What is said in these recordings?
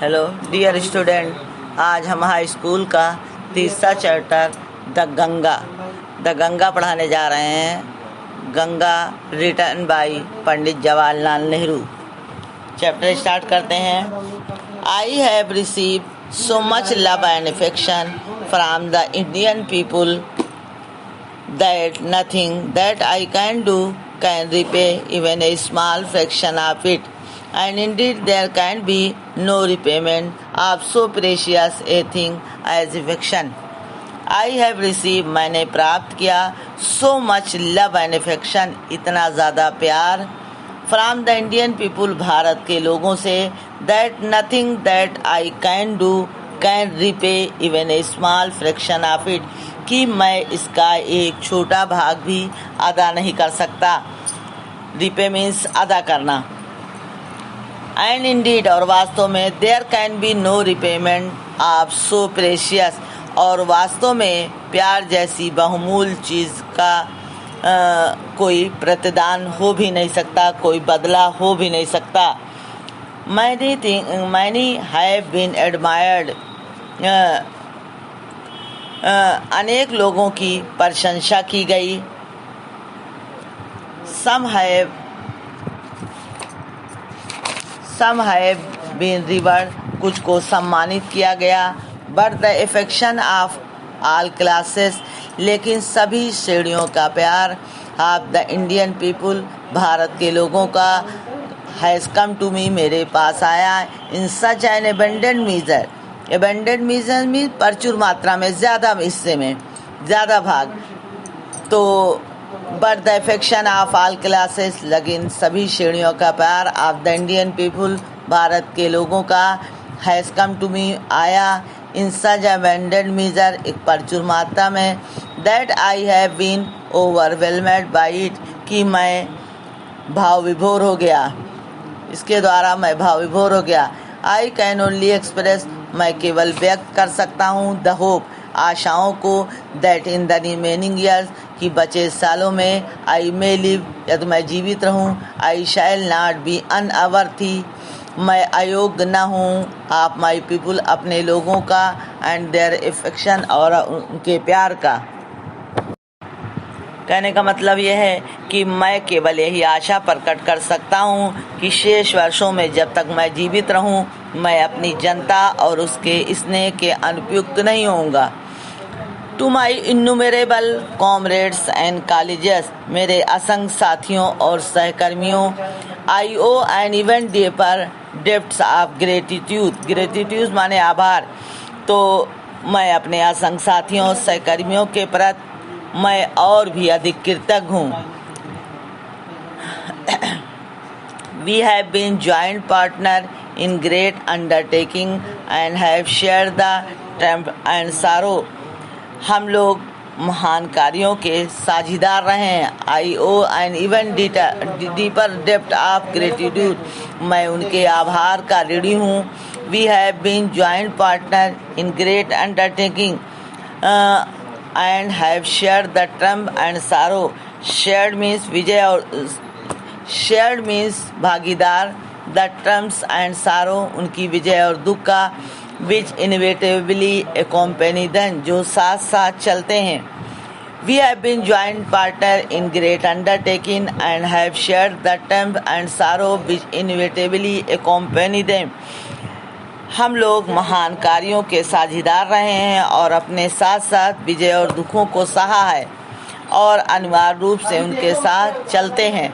Hello dear student, आज हम high school का तीसरा चैप्टर द गंगा पढ़ाने जा रहे हैं। Ganga written by Pandit Jawaharlal Nehru. Chapter start करते हैं। I have receive so much love and affection from the Indian people that nothing that I can do can repay even a small fraction of it, and indeed there can be no repayment of so precious a thing as affection. I have received, मैंने प्राप्त किया, so much love and affection, इतना ज़्यादा प्यार, from the Indian people, Bharat के लोगों से, that nothing that I can do can repay even a small fraction of it, कि मैं इसका एक छोटा भाग भी अदा नहीं कर सकता। repay means अदा करना। एंड इंडीड और वास्तव में there can be no repayment of so precious, और वास्तव में प्यार जैसी बहुमूल्य चीज़ का कोई प्रतिदान हो भी नहीं सकता, कोई बदला हो भी नहीं सकता। मैनी हैव बीन एडमायर्ड, अनेक लोगों की प्रशंसा की गई। Some have been revered, कुछ को सम्मानित किया गया। But the affection of all classes, लेकिन सभी श्रेणियों का प्यार of the Indian people, Bharat के लोगों का has come to me, मेरे पास आया in such an abundant measure. Abundant measure means प्रचुर मात्रा में, ज़्यादा हिस्से में, ज़्यादा भाग। तो but the affection of all classes, लेकिन सभी श्रेणियों का प्यार of the Indian people, Bharat के लोगों का has come to me, आया in such abundant measure, एक प्रचुर मात्रा में, that I have been overwhelmed by it, कि मैं भाव विभोर हो गया, इसके द्वारा मैं भाव विभोर हो गया। I can only express, मैं केवल व्यक्त कर सकता हूँ the hope, आशाओं को, that in the remaining years, कि बचे सालों में, I may live, यदि मैं जीवित रहूं, I shall not be unworthy, मैं अयोग्य न हूँ, आप my people, अपने लोगों का, and their affection, और उनके प्यार का। कहने का मतलब यह है कि मैं केवल यही आशा प्रकट कर सकता हूँ कि शेष वर्षों में जब तक मैं जीवित रहूँ, मैं अपनी जनता और उसके स्नेह के अनुपयुक्त नहीं होऊंगा। To my innumerable comrades and colleges, मेरे असंख्य साथियों और सहकर्मियों, I owe an even deeper depths of gratitude, gratitude माने आभार, तो मैं अपने असंख्य साथियों सहकर्मियों के प्रति मैं और भी अधिक कृतज्ञ हूँ। We have been joint partner in great undertaking and have shared the triumph and sorrow. हम लोग महान कार्यों के साझीदार रहे हैं। I owe an even deeper debt of gratitude, मैं उनके आभार का ऋणी हूँ। We have been joint partner in great undertaking and have shared the triumph and sorrow. Shared means विजय और shared means भागीदार, the triumphs and sorrow उनकी विजय और दुख का, which inevitably accompany them, जो साथ साथ चलते हैं। We have been joint partner in great undertaking and have shared the triumph and sorrow which inevitably accompany them. हम लोग महान कार्यों के साझीदार रहे हैं और अपने साथ साथ विजय और दुखों को सहा है और अनिवार्य रूप से उनके साथ चलते हैं।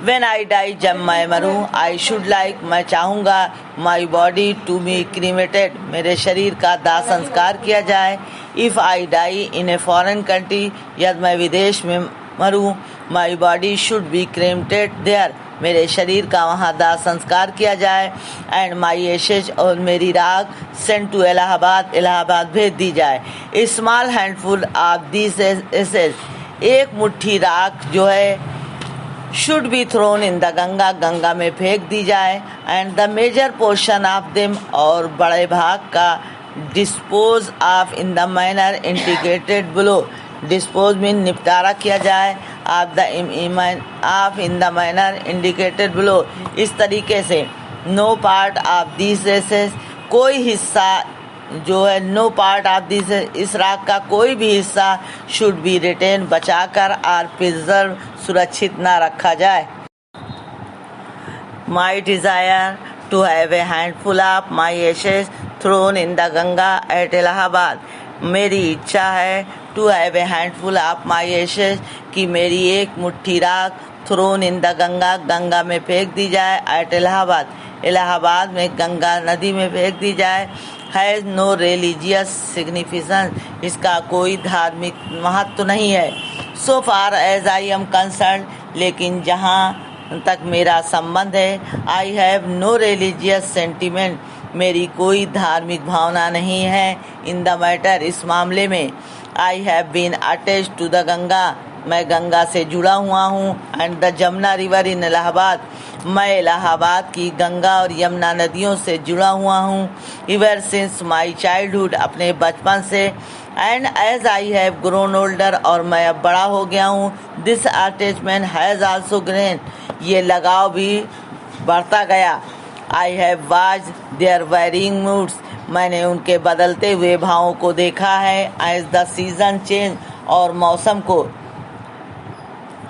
When I die, जब मैं मरूं, I should like, मैं चाहूँगा, my body to be cremated, मेरे शरीर का दाह संस्कार किया जाए। If I die in a foreign country, यदि मैं विदेश में मरूं, my body should be cremated there, मेरे शरीर का वहाँ दाह संस्कार किया जाए। एंड माई एशेज, और मेरी राख सेंट टू इलाहाबाद, इलाहाबाद भेज दी जाए। A small handful of this ashes, एक मुट्ठी राख जो है, should be thrown in the Ganga, Ganga में फेंक दी जाए। And the major portion of them, और बड़े भाग का, dispose of in the manner indicated below, dispose mean निपटारा किया जाए, of in the manner indicated below, इस तरीके से no part of this races, कोई हिस्सा जो है, नो पार्ट ऑफ दिस, इस राग का कोई भी हिस्सा शुड बी रिटेन, बचाकर और प्रिजर्व, सुरक्षित ना रखा जाए। My desire to have a handful of my ashes thrown in the Ganga at Allahabad, मेरी इच्छा है to have a handful of my ashes, कि मेरी एक मुट्ठी राख thrown in the Ganga, Ganga में फेंक दी जाए, एट इलाहाबाद, इलाहाबाद में गंगा नदी में फेंक दी जाए। हैज़ नो रिलीजियस सिग्निफिकेंस, इसका कोई धार्मिक महत्व नहीं है। So far as I am concerned, लेकिन जहाँ तक मेरा संबंध है, I have no religious sentiment, मेरी कोई धार्मिक भावना नहीं है। इन द मैटर, इस मामले में। I have been attach to the Ganga, मैं गंगा से जुड़ा हुआ हूँ। And the Jamuna river in Allahabad, मैं इलाहाबाद की गंगा और यमुना नदियों से जुड़ा हुआ हूँ। इवर सिंस माई चाइल्डहुड, अपने बचपन से। And as I have grown older, और मैं अब बड़ा हो गया हूँ। This attachment has also grown, ये लगाव भी बढ़ता गया। I have watched their varying moods, मैंने उनके बदलते हुए भावों को देखा है। एज द सीजन चेंज, और मौसम को।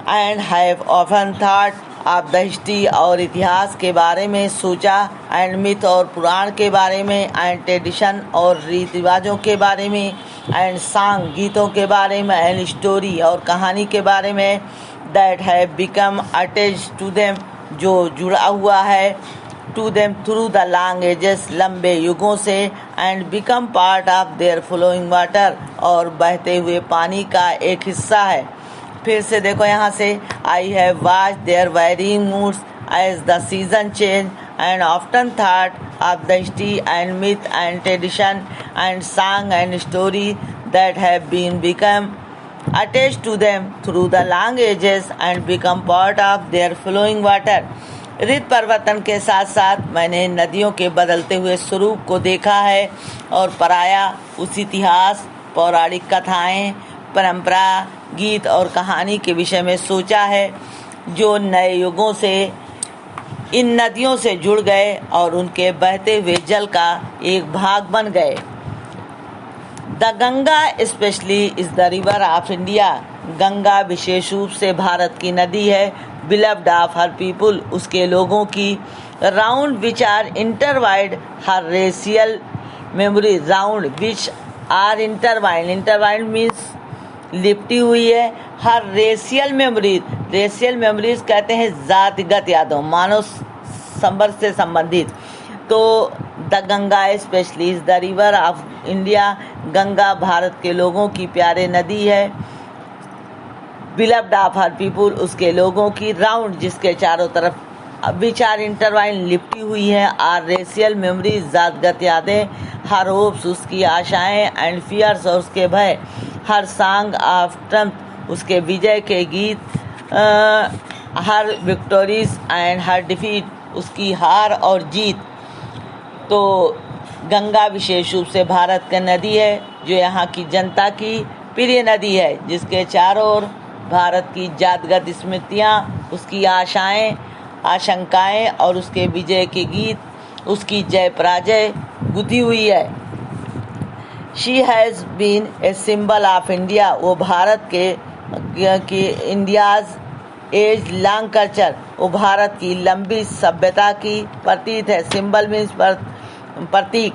And have often thought of the history, और इतिहास के बारे में सोचा। एंड मिथ, और पुराण के बारे में। एंड ट्रेडिशन, और रीति रिवाजों के बारे में। एंड सॉन्ग, गीतों के बारे में। एंड स्टोरी, और कहानी के बारे में। That have become attach to them, जो जुड़ा हुआ है। To them through the long ages, लंबे युगों से। And become part of their flowing water, और बहते हुए पानी का एक हिस्सा है। फिर से देखो यहाँ से, I have watched their varying moods as the season change, and often thought of the history and myth and tradition and song and story that have been become attached to them through the long ages and become part of their flowing water. ऋतु परिवर्तन के साथ साथ मैंने नदियों के बदलते हुए स्वरूप को देखा है, और पराया उस इतिहास, पौराणिक कथाएं, परंपरा, गीत और कहानी के विषय में सोचा है, जो नए युगों से इन नदियों से जुड़ गए और उनके बहते हुए जल का एक भाग बन गए। The Ganga specially is the river of India, Ganga विशेष रूप से भारत की नदी है। बिलव्ड ऑफ हर पीपुल, उसके लोगों की। Round which are intertwined her racial memory, round which are intertwined, intertwined means लिपटी हुई है। Her racial memories, racial memories कहते हैं जातिगत यादों, मानव संपर्क से संबंधित। तो the Ganga specially is the river of India, Ganga Bharat के लोगों की प्यारे नदी है। बिलव्ड ऑफ हर पीपुल, उसके लोगों की। राउंड, जिसके चारों तरफ। विचार इंटरवाइन, लिपटी हुई है। आर रेशियल मेमोरीज, जातगत यादें। हर होप्स, उसकी आशाएं। एंड फियर्स, और उसके भय। हर सॉन्ग ऑफ ट्रम्प, उसके विजय के गीत। हर विक्टोरीज एंड हर डिफीट, उसकी हार और जीत। तो गंगा विशेष रूप से भारत की नदी है, जो यहाँ की जनता की प्रिय नदी है, जिसके चारों ओर भारत की जातगत स्मृतियाँ, उसकी आशाएं, आशंकाएं और उसके विजय के गीत, उसकी जय पराजय गुथी हुई है। She has been a symbol of India, वो भारत के इंडियाज एज लॉन्ग कल्चर, वो भारत की लंबी सभ्यता की प्रतीक है। सिंबल मीन्स प्रतीक।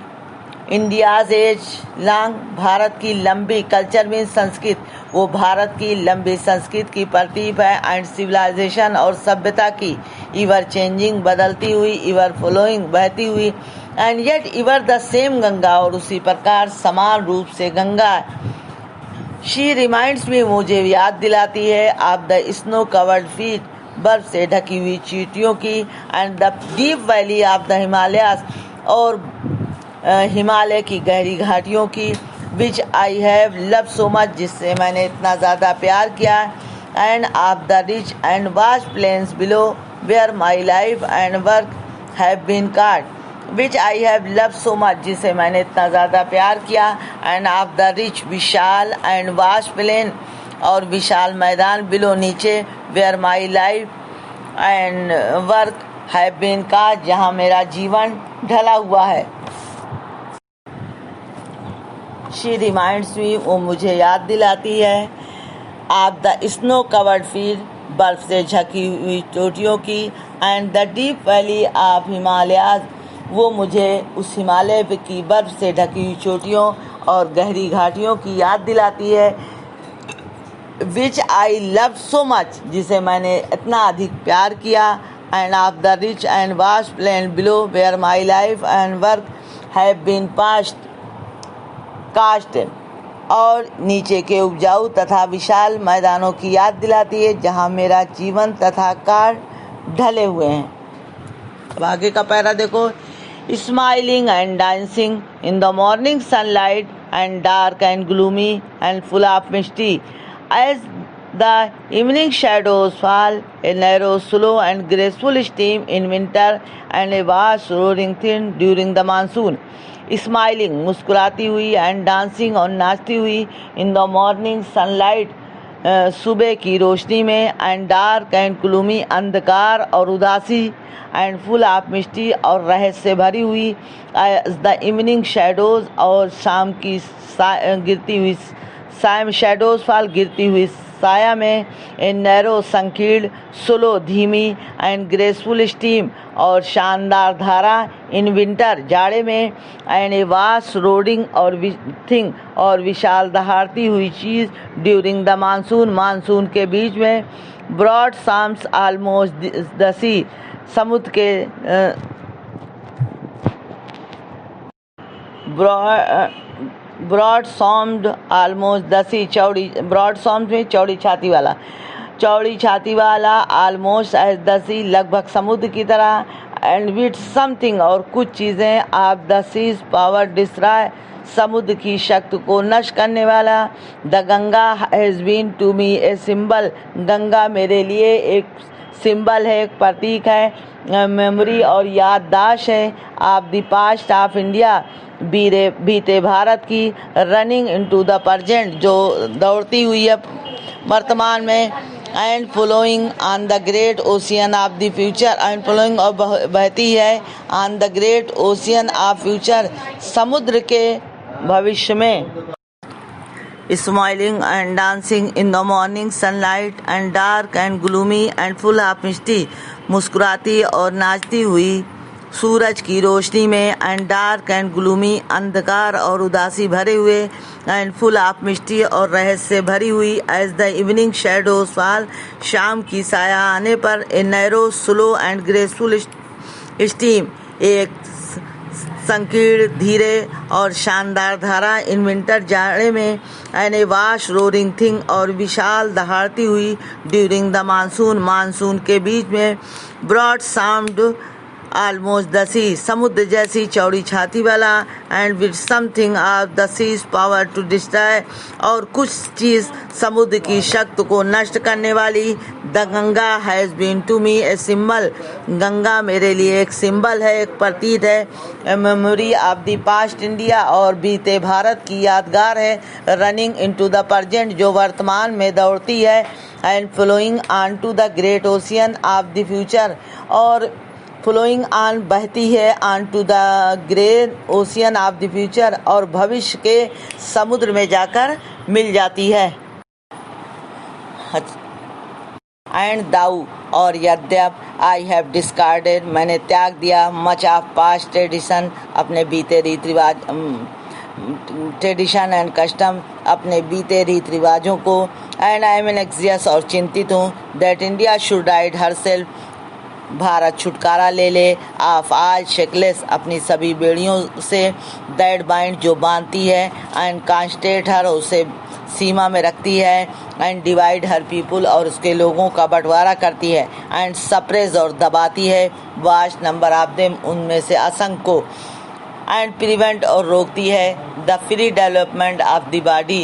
इंडियाज एज लॉन्ग, भारत की लंबी। कल्चर मीन्स संस्कृत, वो भारत की लंबी संस्कृत की प्रतीक है। एंड सिविलाइजेशन, और सभ्यता की। इवर चेंजिंग, बदलती हुई। इवर फ्लोइंग, बहती हुई। And yet इवर the same Ganga, और उसी प्रकार समान रूप से गंगा। शी रिमाइंड्स मी, मुझे याद दिलाती है। Of the snow covered feet, बर्फ से ढकी हुई चींटियों की। And the deep valley of the Himalayas, और हिमालय की गहरी घाटियों की। Which I have love so much, जिससे मैंने इतना ज़्यादा प्यार किया। And of the rich and vast plains below, where my life and work have been cast. Which I have love so much, जिसे मैंने इतना ज़्यादा प्यार किया। एंड ऑफ द रिच, विशाल। एंड वास्ट प्लेन, और विशाल मैदान। बिलो, नीचे। Where my life and work have been cast, जहाँ मेरा जीवन ढला हुआ है। शी रिमाइंड्स मी, वो मुझे याद दिलाती है, आप द स्नो कवर्ड फील्ड, बर्फ से ढकी हुई चोटियों की, and the deep valley of Himalayas, वो मुझे उस हिमालय की बर्फ से ढकी हुई चोटियों और गहरी घाटियों की याद दिलाती है, विच आई लव सो मच, जिसे मैंने इतना अधिक प्यार किया, and of the rich and vast plain below where my life and work have been cast, और नीचे के उपजाऊ तथा विशाल मैदानों की याद दिलाती है जहाँ मेरा जीवन तथा कार्य ढले हुए हैं। अब आगे का पैरा देखो, smiling and dancing in the morning sunlight and dark and gloomy and full of misty as the evening shadows fall, a narrow slow and graceful steam in winter and a vast roaring thin during the monsoon. Smiling, मुस्कुराती हुई, and dancing, और नाचती हुई, इन the morning sunlight, सुबह की रोशनी में, and dark and gloomy, अंधकार और उदासी, एंड फुल ऑफ मिस्टी, और रहस्य से भरी हुई, द इवनिंग शैडोज, और शाम की गिरती हुई शैडोज फॉल, गिरती हुई साया में, ए नैरो संकीर्ण, स्लो धीमी, एंड ग्रेसफुल स्टीम, और शानदार धारा, इन विंटर जाड़े में, एंड ए वास्ट रोडिंग और थिंग, और विशाल दहाड़ती हुई चीज़, ड्यूरिंग द मानसून, मानसून के बीच में, broad Sam's almost the sea, समुद्र के ब्रॉड सॉम्ड ऑलमोस्ट दसी, चौड़ी, ब्रॉड सॉम्ड में चौड़ी छाती वाला, ऑलमोस्ट एज दसी, लगभग समुद्र की तरह, एंड विथ समथिंग, और कुछ चीज़ें, आप द सीज पावर डिस्ट्रॉय, समुद्र की शक्ति को नष्ट करने वाला, the Ganga has been to me a symbol, Ganga मेरे लिए एक सिंबल है, एक प्रतीक है, मेमोरी और याददाश्त है, आप द पास्ट ऑफ इंडिया, बीते भारत की, रनिंग इनटू द प्रेजेंट, जो दौड़ती हुई है वर्तमान में, and flowing on the great ocean of the future, and flowing, और बहती है, on the great ocean of future, समुद्र के भविष्य में। Smiling and dancing in the morning sunlight and dark and gloomy and full of misty, मुस्कुराती और नाचती हुई सूरज की रोशनी में, एंड डार्क एंड ग्लूमी, अंधकार और उदासी भरे हुए, एंड फुल ऑफ मिस्टी, और रहस्य से भरी हुई, as the evening shadows fall, शाम की साया आने पर, a narrow slow and graceful stream, एक संकीर्ण, धीरे और शानदार धारा, इन विंटर जाड़े में, and a vast roaring thing, और विशाल दहाड़ती हुई, ड्यूरिंग द मानसून, मानसून के बीच में, broad sound almost the sea, समुद्र जैसी चौड़ी छाती वाला, and with something of the sea's power to destroy, और कुछ चीज़ समुद्र की शक्ति को नष्ट करने वाली, the Ganga has been to me a symbol, Ganga मेरे लिए एक सिंबल है, एक प्रतीक है, a memory of the past India, और बीते भारत की यादगार है, रनिंग इनटू द प्रेजेंट, जो वर्तमान में दौड़ती है, and flowing on to the great ocean of the future, और फ्लोइंग ऑन, बहती है, on to the great ocean of the future, और भविष्य के समुद्र में जाकर मिल जाती है। एंड दाऊ, और यद्यप, आई हैव डिस्कार्डेड, मैंने त्याग दिया, मच ऑफ पास्ट ट्रेडिशन, अपने बीते रीति रिवाज, ट्रेडिशन एंड कस्टम, अपने बीते रीति रिवाजों को, एंड आई एम एंग्जियस, और चिंतित हूँ, that India should ride her self, Bharat छुटकारा ले ले, ऑफ ऑल शेकलेस, अपनी सभी बेड़ियों से, दैट बाइंड, जो बांधती है, एंड कॉन्स्टेंट हर, उसे सीमा में रखती है, एंड डिवाइड हर पीपुल, और उसके लोगों का बंटवारा करती है, एंड सप्रेस, और दबाती है, वास्ट नंबर ऑफ देम, उनमें से असंख्य को, एंड प्रिवेंट, और रोकती है, the free development of the body,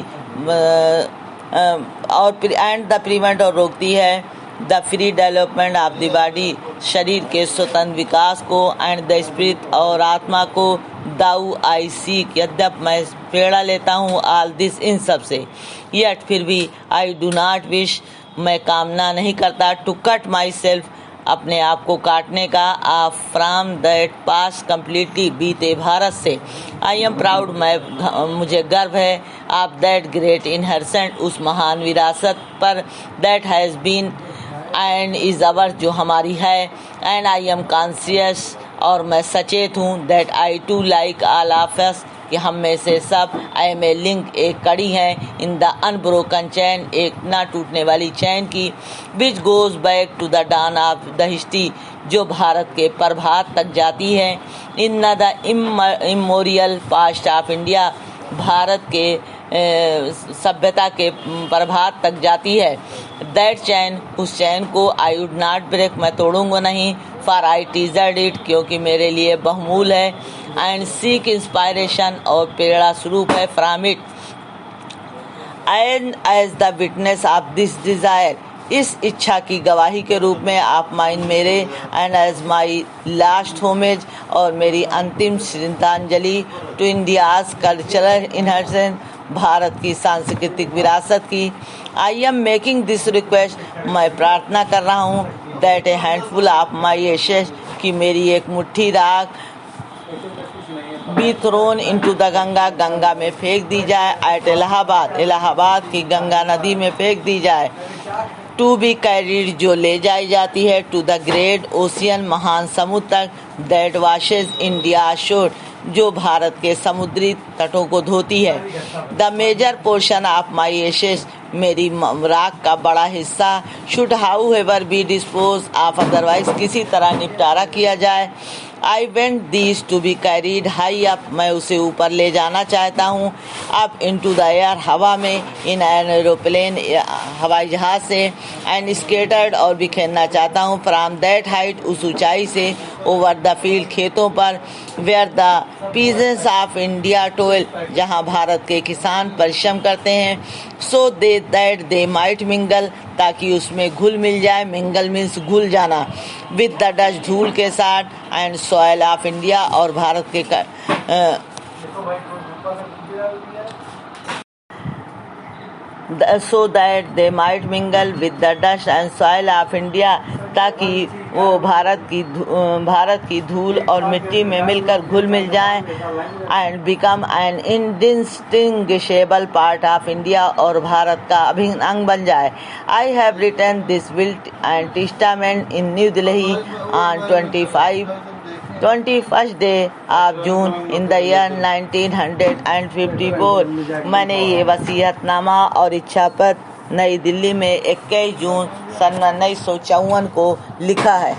और एंड द प्रिवेंट, और रोकती है, the free development of the body, शरीर के स्वतंत्र विकास को, एंड द स्पिरिट, और आत्मा को, दाऊ आई सीक, यद्यप मैं प्रेरणा लेता हूँ, ऑल दिस, इन सब से, यट फिर भी, आई डू नॉट विश, मैं कामना नहीं करता, टू कट माई सेल्फ अपने आप को काटने का फ्रॉम दैट पास कम्प्लीटली बीते भारत से। आई एम प्राउड, मुझे गर्व है आप दैट ग्रेट इनहेरिटेंस, उस महान विरासत पर that has been and is our, जो हमारी है। एंड आई एम कॉन्शियस, और मैं सचेत हूँ that I too like all of us, कि हम में से सब आई एम ए लिंक, एक कड़ी है इन द अनब्रोकन चैन, एक ना टूटने वाली चैन की, which goes back to the dawn of the history, जो भारत के प्रभात तक जाती है, in the immemorial past of India, Bharat के सभ्यता के प्रभात तक जाती है। दैट चैन, उस चैन को आई वुड नॉट ब्रेक, मैं तोड़ूंगा नहीं, फॉर आई टीजर्ड इट, क्योंकि मेरे लिए बहुमूल है, एंड सीक इंस्पायरेशन, और प्रेरणा स्वरूप है, from it. And as the witness of this desire, इस इच्छा की गवाही के रूप में आप माइन मेरे, and as my last homage, और मेरी अंतिम श्रद्धांजलि टू इंडियाज कल्चरल इनहेरिटेंस, भारत की सांस्कृतिक विरासत की। I am making this request, मैं प्रार्थना कर रहा हूँ, that a handful of my ashes, कि मेरी एक मुट्ठी राख be thrown into the Ganga, Ganga में फेंक दी जाए, एट इलाहाबाद, इलाहाबाद की गंगा नदी में फेंक दी जाए। टू बी कैरिड, जो ले जाई जाती है, टू द ग्रेट ओशियन, महान समुद्र तक, दैट वॉशेज इंडिया शोर, जो भारत के समुद्री तटों को धोती है। The major portion of my ashes, मेरी राख का बड़ा हिस्सा, should however be dispose of, otherwise किसी तरह निपटारा किया जाए। I want these to be carried high up, मैं उसे ऊपर ले जाना चाहता हूँ, अप इनटू द एयर, हवा में, इन एन एरोप्लेन, हवाई जहाज से, एंड स्केटर्ड, और बिखेरना चाहता हूँ, फ्रॉम दैट हाइट, उस ऊंचाई से, ओवर द फील्ड, खेतों पर, where the peasants of India toil, जहाँ भारत के किसान परिश्रम करते हैं, so they that they might mingle, ताकि उसमें घुल मिल जाए, मिंगल मीन्स घुल जाना, विद द डस्ट, धूल के साथ, एंड सॉयल ऑफ इंडिया, और भारत के so that they might mingle with the dust and soil of India, ताकि वो भारत की धूल और मिट्टी में मिलकर घुल मिल जाएं, and become an indistinguishable part of India, और भारत का अभिन्न अंग बन जाए। I have written this will and testament in New Delhi on 21st day of June in the year 1954। मैंने ये वसीयतनामा और इच्छा पत्र नई दिल्ली में 21 जून सन 1954 को लिखा है।